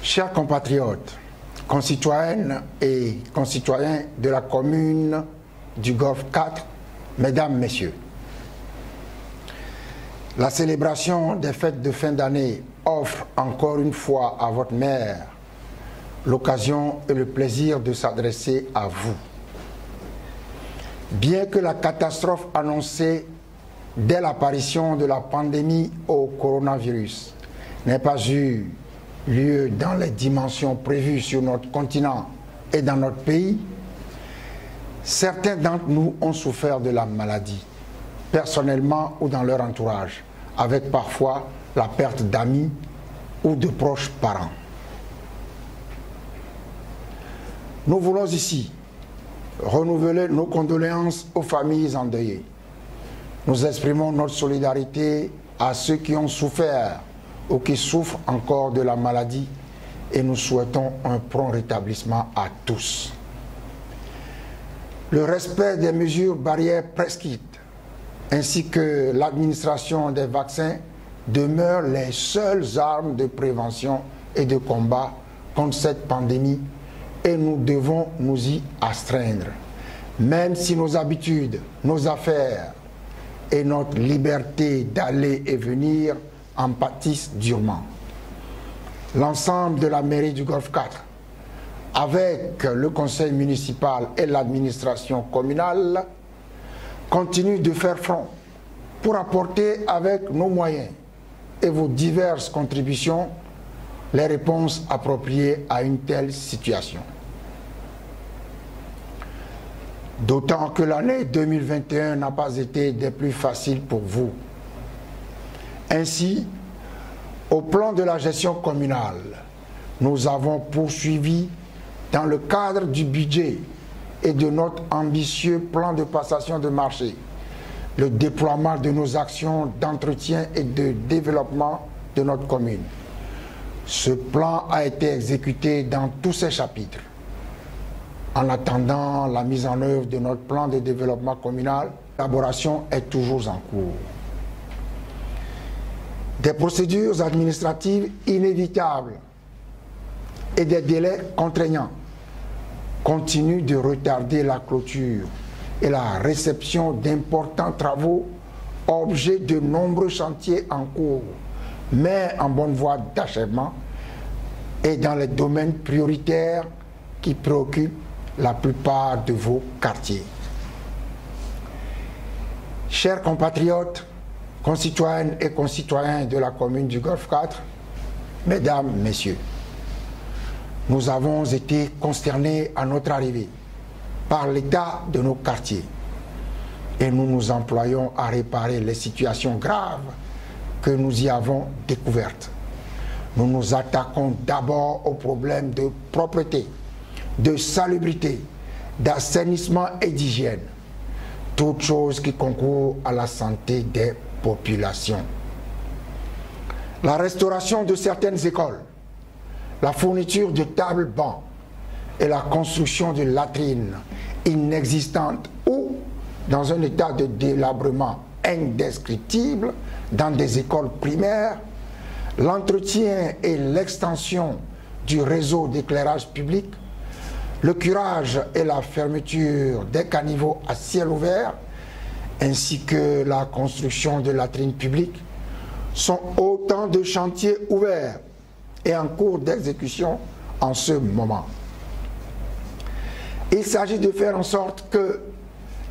Chers compatriotes, concitoyennes et concitoyens de la commune du Golfe 4, Mesdames, Messieurs, la célébration des fêtes de fin d'année offre encore une fois à votre maire l'occasion et le plaisir de s'adresser à vous. Bien que la catastrophe annoncée dès l'apparition de la pandémie au coronavirus n'ait pas eu lieu dans les dimensions prévues sur notre continent et dans notre pays, certains d'entre nous ont souffert de la maladie, personnellement ou dans leur entourage, avec parfois la perte d'amis ou de proches parents. Nous voulons ici renouveler nos condoléances aux familles endeuillées. Nous exprimons notre solidarité à ceux qui ont souffert ou qui souffrent encore de la maladie et nous souhaitons un prompt rétablissement à tous. Le respect des mesures barrières prescrites ainsi que l'administration des vaccins demeurent les seules armes de prévention et de combat contre cette pandémie et nous devons nous y astreindre, même si nos habitudes, nos affaires et notre liberté d'aller et venir en pâtissent durement. L'ensemble de la mairie du Golfe 4, avec le conseil municipal et l'administration communale, continue de faire front pour apporter avec nos moyens et vos diverses contributions les réponses appropriées à une telle situation. D'autant que l'année 2021 n'a pas été des plus faciles pour vous. Ainsi, au plan de la gestion communale, nous avons poursuivi dans le cadre du budget et de notre ambitieux plan de passation de marché le déploiement de nos actions d'entretien et de développement de notre commune. Ce plan a été exécuté dans tous ses chapitres. En attendant la mise en œuvre de notre plan de développement communal, l'élaboration est toujours en cours. Des procédures administratives inévitables et des délais contraignants continuent de retarder la clôture et la réception d'importants travaux, objets de nombreux chantiers en cours, mais en bonne voie d'achèvement et dans les domaines prioritaires qui préoccupent la plupart de vos quartiers. Chers compatriotes, concitoyennes et concitoyens de la commune du Golfe 4, Mesdames, Messieurs, nous avons été consternés à notre arrivée par l'état de nos quartiers et nous nous employons à réparer les situations graves que nous y avons découvertes. Nous nous attaquons d'abord aux problèmes de propreté, de salubrité, d'assainissement et d'hygiène, toutes choses qui concourent à la santé des populations. La restauration de certaines écoles, la fourniture de tables-bancs et la construction de latrines inexistantes ou dans un état de délabrement indescriptible dans des écoles primaires, l'entretien et l'extension du réseau d'éclairage public, le curage et la fermeture des caniveaux à ciel ouvert, ainsi que la construction de latrines publiques, sont autant de chantiers ouverts et en cours d'exécution en ce moment. Il s'agit de faire en sorte que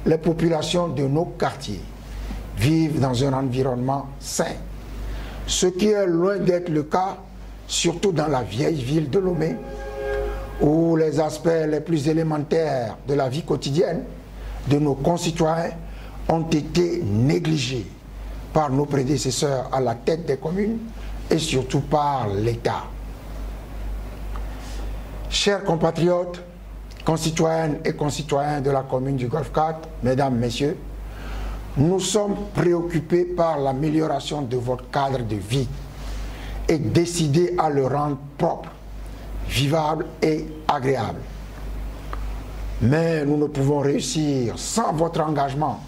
les populations de nos quartiers vivent dans un environnement sain, ce qui est loin d'être le cas, surtout dans la vieille ville de Lomé, où les aspects les plus élémentaires de la vie quotidienne de nos concitoyens ont été négligés par nos prédécesseurs à la tête des communes et surtout par l'État. Chers compatriotes, concitoyennes et concitoyens de la commune du Golfe 4, Mesdames, Messieurs, nous sommes préoccupés par l'amélioration de votre cadre de vie et décidés à le rendre propre, vivable et agréable. Mais nous ne pouvons réussir sans votre engagement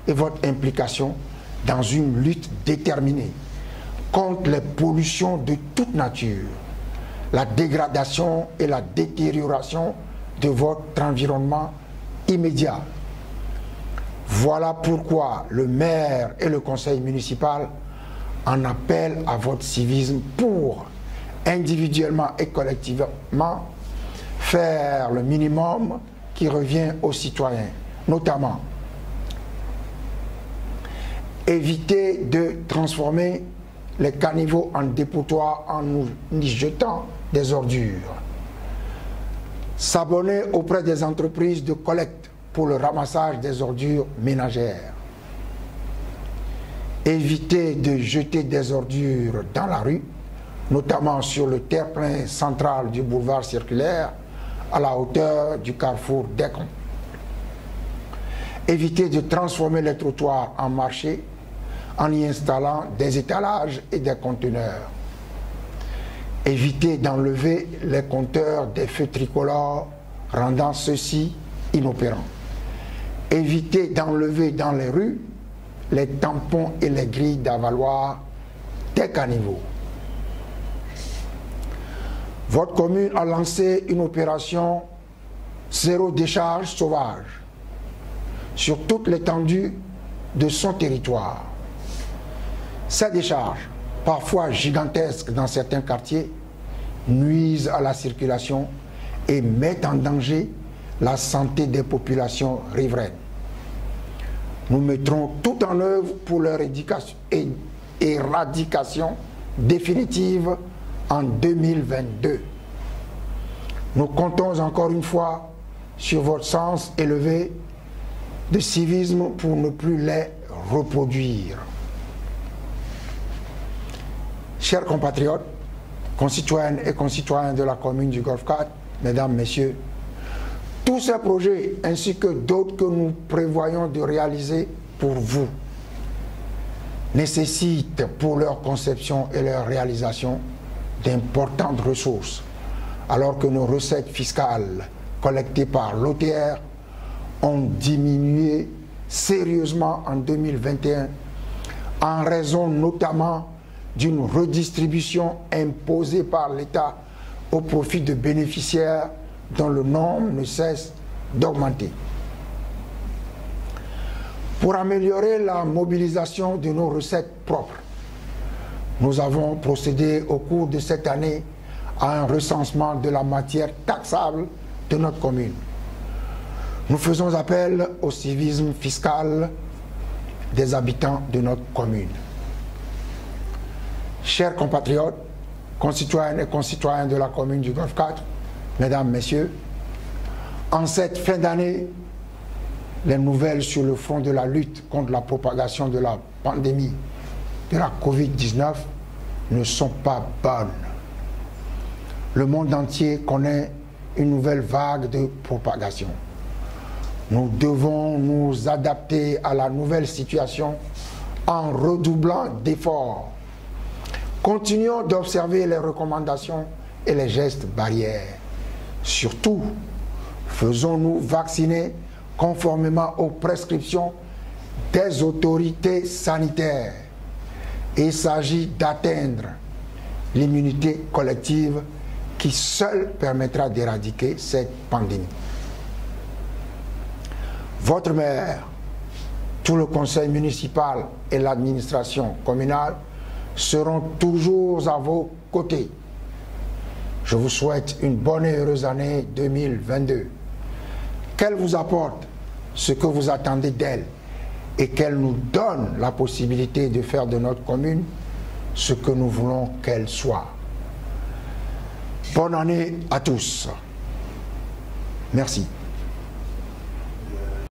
et votre implication dans une lutte déterminée contre les pollutions de toute nature, la dégradation et la détérioration de votre environnement immédiat. Voilà pourquoi le maire et le conseil municipal en appellent à votre civisme pour, individuellement et collectivement, faire le minimum qui revient aux citoyens, notamment éviter de transformer les caniveaux en dépotoirs en y jetant des ordures, s'abonner auprès des entreprises de collecte pour le ramassage des ordures ménagères, éviter de jeter des ordures dans la rue, notamment sur le terre-plein central du boulevard circulaire à la hauteur du carrefour d'Econ. Éviter de transformer les trottoirs en marché en y installant des étalages et des conteneurs. Éviter d'enlever les compteurs des feux tricolores, rendant ceux-ci inopérants. Éviter d'enlever dans les rues les tampons et les grilles d'avaloir des caniveaux. Votre commune a lancé une opération zéro décharge sauvage sur toute l'étendue de son territoire. Ces décharges, parfois gigantesques dans certains quartiers, nuisent à la circulation et mettent en danger la santé des populations riveraines. Nous mettrons tout en œuvre pour leur éradication définitive en 2022. Nous comptons encore une fois sur votre sens élevé de civisme pour ne plus les reproduire. Chers compatriotes, concitoyennes et concitoyens de la commune du Golfe 4, mesdames, messieurs, tous ces projets ainsi que d'autres que nous prévoyons de réaliser pour vous nécessitent pour leur conception et leur réalisation d'importantes ressources, alors que nos recettes fiscales collectées par l'OTR ont diminué sérieusement en 2021 en raison notamment d'une redistribution imposée par l'État au profit de bénéficiaires dont le nombre ne cesse d'augmenter. Pour améliorer la mobilisation de nos recettes propres, nous avons procédé au cours de cette année à un recensement de la matière taxable de notre commune. Nous faisons appel au civisme fiscal des habitants de notre commune. Chers compatriotes, concitoyennes et concitoyens de la commune du Golfe 4, mesdames, messieurs, en cette fin d'année, les nouvelles sur le front de la lutte contre la propagation de la pandémie de la Covid-19 ne sont pas bonnes. Le monde entier connaît une nouvelle vague de propagation. Nous devons nous adapter à la nouvelle situation en redoublant d'efforts. Continuons d'observer les recommandations et les gestes barrières. Surtout, faisons-nous vacciner conformément aux prescriptions des autorités sanitaires. Il s'agit d'atteindre l'immunité collective qui seule permettra d'éradiquer cette pandémie. Votre maire, tout le conseil municipal et l'administration communale seront toujours à vos côtés. Je vous souhaite une bonne et heureuse année 2022. Qu'elle vous apporte ce que vous attendez d'elle et qu'elle nous donne la possibilité de faire de notre commune ce que nous voulons qu'elle soit. Bonne année à tous. Merci.